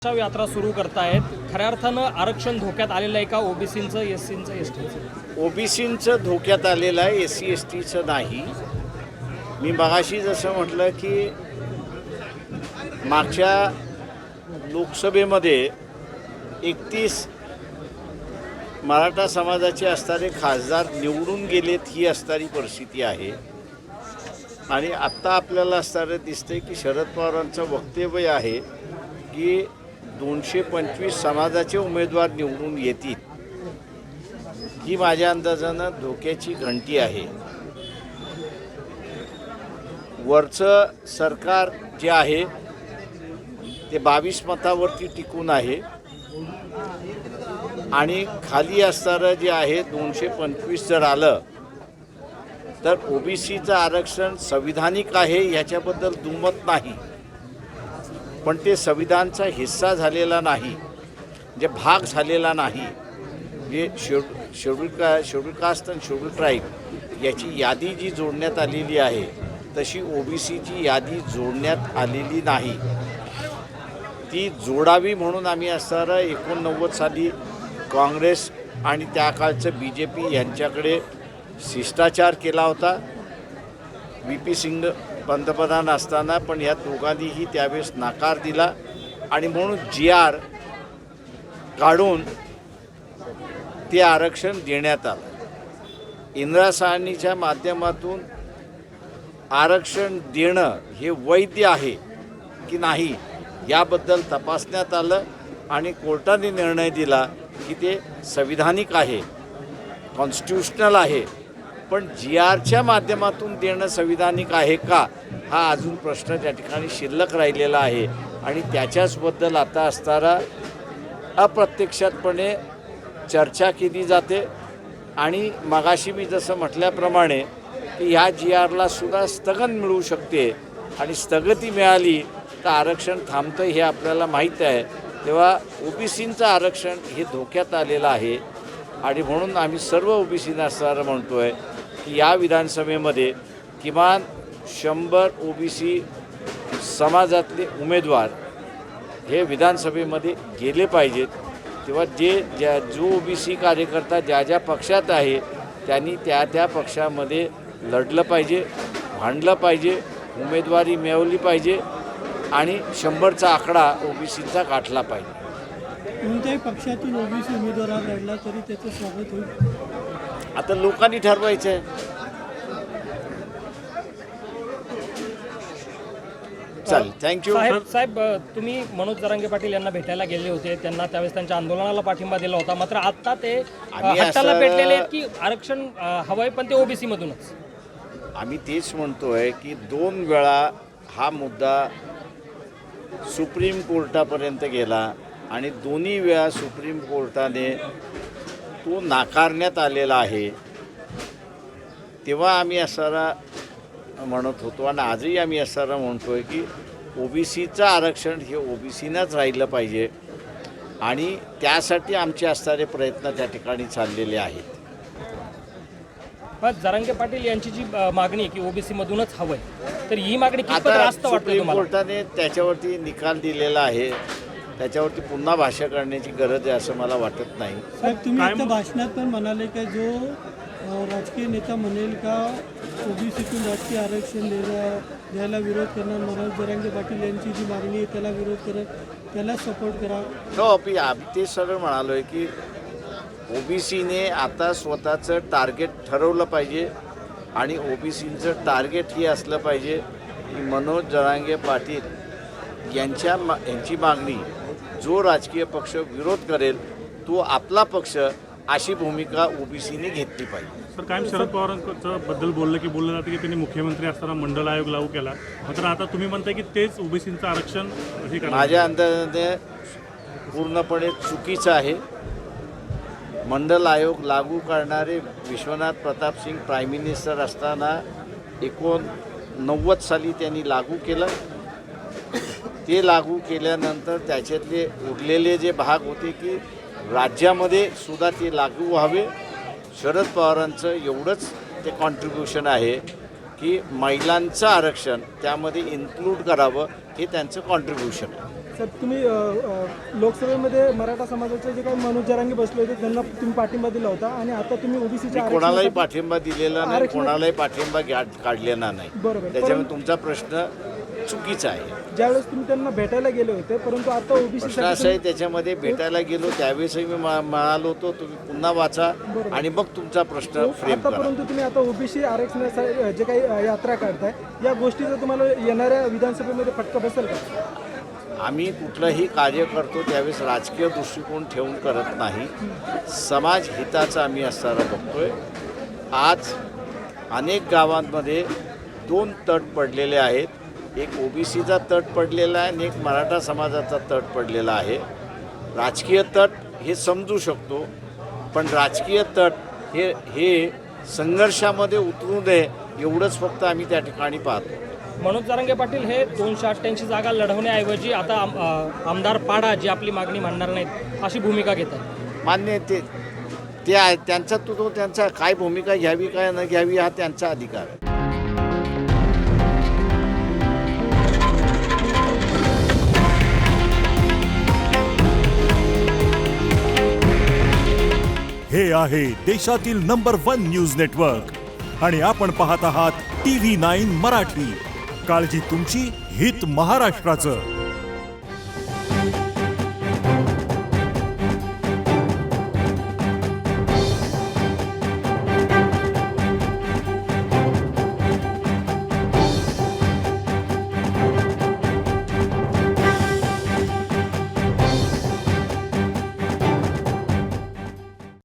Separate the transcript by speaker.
Speaker 1: यात्रा सुरू करतायत. खऱ्या अर्थानं आरक्षण धोक्यात आलेलं आहे का? ओबीसींचं, एससींचं, एसटीचं?
Speaker 2: ओबीसींचं धोक्यात आलेलं आहे, एससी एस टीचं नाही. मी मगाशी जसं म्हटलं की मागच्या लोकसभेमध्ये 31 मराठा समाजाचे असणारे खासदार निवडून गेलेत, ही असणारी परिस्थिती आहे. आणि आत्ता आपल्याला असणारं दिसतंय की शरद पवारांचं वक्तव्य आहे की 225 समाजाचे उमेदवार निवडून येतील, ही माझ्या अंदाजानं धोक्याची घंटी आहे. वरचं सरकार जे आहे ते 22 मतावरती टिकून आहे आणि खाली असणारं जे आहे 225 जर आलं तर ओबीसीचं आरक्षण संविधानिक आहे ह्याच्याबद्दल दुमत नाही, पण ते संविधानचा हिस्सा झालेला नाही, जे भाग झालेला नाही. जे शेड्यूल कास्ट आणि शेड्यूल ट्राईब याची यादी जी जोडण्यात आलेली आहे तशी ओबीसीची यादी जोडण्यात आलेली नाही. ती जोडावी म्हणून आम्ही असणारा 89 साली काँग्रेस आणि त्या काळचं BJP यांच्याकडे शिष्टाचार केला होता. VP सिंग पंतप्रधान असताना, पण या दोघांनीही त्यावेळेस नकार दिला आणि म्हणून GR काढून ते आरक्षण देण्यात आलं. इंदिरा साहनीच्या माध्यमातून आरक्षण देणं हे वैध आहे की नाही याबद्दल तपासण्यात आलं आणि कोर्टाने निर्णय दिला की ते संविधानिक आहे, कॉन्स्टिट्यूशनल आहे. पण GRच्या माध्यमातून देणं संविधानिक आहे का, हा अजून प्रश्न त्या ठिकाणी शिल्लक राहिलेला आहे. आणि त्याच्याचबद्दल आता असताना अप्रत्यक्षातपणे चर्चा केली जाते. आणि मगाशी मी जसं म्हटल्याप्रमाणे की ह्या GRला सुद्धा स्थगन मिळू शकते आणि स्थगिती मिळाली तर आरक्षण थांबतं हे आपल्याला माहीत आहे. तेव्हा ओबीसींचं आरक्षण हे धोक्यात आलेलं आहे आणि म्हणून आम्ही सर्व ओबीसींना असणारं म्हणतो आहे की या विधानसभेमध्ये किमान 100 ओबीसी समाजातले उमेदवार हे विधानसभेमध्ये गेले पाहिजेत. तेव्हा जो ओबीसी कार्यकर्ता ज्या पक्षात आहे त्यांनी त्या पक्षामध्ये लढलं पाहिजे, भांडलं पाहिजे, उमेदवारी मिळवली पाहिजे आणि 100चा आकडा ओबीसींचा गाठला पाहिजे.
Speaker 3: कोणत्याही पक्षातून ओबीसी उमेदवार लढला तरी त्याचं स्वागत होईल.
Speaker 2: आता लोकांनी ठरवायचं आहे. चालेल, थँक्यू.
Speaker 1: साहेब, तुम्ही मनोज जरांगे पाटील यांना भेटायला गेले होते, त्यांना त्यावेळेस त्यांच्या आंदोलनाला पाठिंबा दिला होता. मात्र आता ते हट्टाला पेटलेले आहेत की आरक्षण हवंय पण ते ओबीसी मधूनच.
Speaker 2: आम्ही तेच म्हणतोय की 2 वेळा हा मुद्दा सुप्रीम कोर्टापर्यंत गेला आणि दोन्ही वेळा सुप्रीम कोर्टाने तो नाकारण्यात आलेला आहे. तेव्हा आम्ही असारा म्हणत होतो आणि आजही आम्ही असारा म्हणतो आहे की ओबीसीचं आरक्षण हे ओबीसीनंच राहिलं पाहिजे आणि त्यासाठी आमचे असणारे प्रयत्न त्या ठिकाणी चाललेले आहेत.
Speaker 1: जरांगे पाटील यांची जी मागणी आहे की ओबीसी मधूनच हवंय, तर ही मागणी कितपत
Speaker 2: आता
Speaker 1: रास्त वाटते
Speaker 2: सुप्रीम
Speaker 1: तुम्हाला?
Speaker 2: कोर्टाने त्याच्यावरती निकाल दिलेला आहे, त्याच्यावरती पुन्हा भाष्य करण्याची गरज आहे असं मला वाटत नाही.
Speaker 3: साहेब, तुम्ही आता भाषणात पण म्हणाले का जो राजकीय नेता म्हणेल का ओबीसीतून राजकीय आरक्षण द्यायला विरोध करणार, मनोज जरांगे पाटील यांची जी मागणी आहे त्याला विरोध करत त्याला सपोर्ट करा.
Speaker 2: हो, आम्ही ते सगळं म्हणालो आहे की ओबीसीने आता स्वतःचं टार्गेट ठरवलं पाहिजे आणि ओबीसीचं टार्गेट हे असलं पाहिजे की मनोज जरांगे पाटील यांची मागणी जो राजकीय पक्ष विरोध करेल तो आपला पक्ष, अशी भूमिका ओबीसीने घेतली पाहिजे.
Speaker 4: सर, कायम शरद पवारांचं बद्दल बोललं जातं की त्यांनी मुख्यमंत्री असताना मंडल आयोग लागू केला, मात्र आता तुम्ही म्हणताय की तेच ओबीसींचं आरक्षण हे करणार.
Speaker 2: माझ्या अंदाजाने पूर्णपणे चुकीचं आहे. मंडल आयोग लागू करणारे विश्वनाथ प्रताप सिंग प्राईम मिनिस्टर असताना 1990 साली त्यांनी लागू केलं. ते लागू केल्यानंतर त्याच्यातले उरलेले जे भाग होते की राज्यामध्ये सुद्धा ते लागू व्हावे. शरद पवारांचं एवढंच ते कॉन्ट्रीब्युशन आहे की महिलांचं आरक्षण त्यामध्ये इन्क्लूड करावं, हे त्यांचं कॉन्ट्रीब्युशन आहे.
Speaker 3: सर तुम्ही लोकसभेमध्ये मराठा समाजाचे जे काही मनोज जरांगे बसले होते त्यांना तुम्ही पाठिंबा दिला होता आणि आता तुम्ही ओबीसीच्या
Speaker 2: कोणालाही पाठिंबा दिलेला नाही, कोणालाही पाठिंबा काढलेला नाही.
Speaker 3: बरोबर.
Speaker 2: त्याच्यामुळे तुमचा प्रश्न चुकीचा आहे.
Speaker 3: ज्यावेळेस तुम्ही त्यांना भेटायला गेले होते परंतु आता ओबीसी
Speaker 2: प्रश्न असा आहे, त्याच्यामध्ये भेटायला गेलो त्यावेळेसही मी म्हणालो होतो तुम्ही पुन्हा वाचा आणि मग तुमचा प्रश्न फ्रेम
Speaker 3: आता
Speaker 2: करा.
Speaker 3: परंतु तुम्ही आता ओबीसी आरक्षणासाठी जे काही यात्रा काढताय या गोष्टीचा तुम्हाला येणाऱ्या विधानसभेमध्ये फटका बसेल का?
Speaker 2: आम्ही कुठलंही कार्य करतो त्यावेळेस राजकीय दृष्टिकोन ठेवून करत नाही, समाज हिताचा आम्ही असताना बघतोय. आज अनेक गावांमध्ये 2 तट पडलेले आहेत. एक ओबीसीचा तट पडलेला आहे आणि एक मराठा समाजाचा तट पडलेला आहे. राजकीय तट हे समजू शकतो, पण राजकीय तट हे संघर्षामध्ये उतरू नये एवढंच फक्त आम्ही त्या ठिकाणी पाहतो.
Speaker 1: मनोज जरांगे पाटील हे 288 जागा लढवण्याऐवजी आता आमदार पाडा जी आपली मागणी मांडणार नाहीत अशी भूमिका घेत आहे.
Speaker 2: मान्य ते आहे त्यांचा तो त्यांचा काय भूमिका घ्यावी काय न घ्यावी हा त्यांचा अधिकार आहे.
Speaker 5: हे आहे देशातील नंबर 1 न्यूज नेटवर्क आणि आपण पाहत आहात TV9 मराठी. काळजी तुमची, हित महाराष्ट्राचं.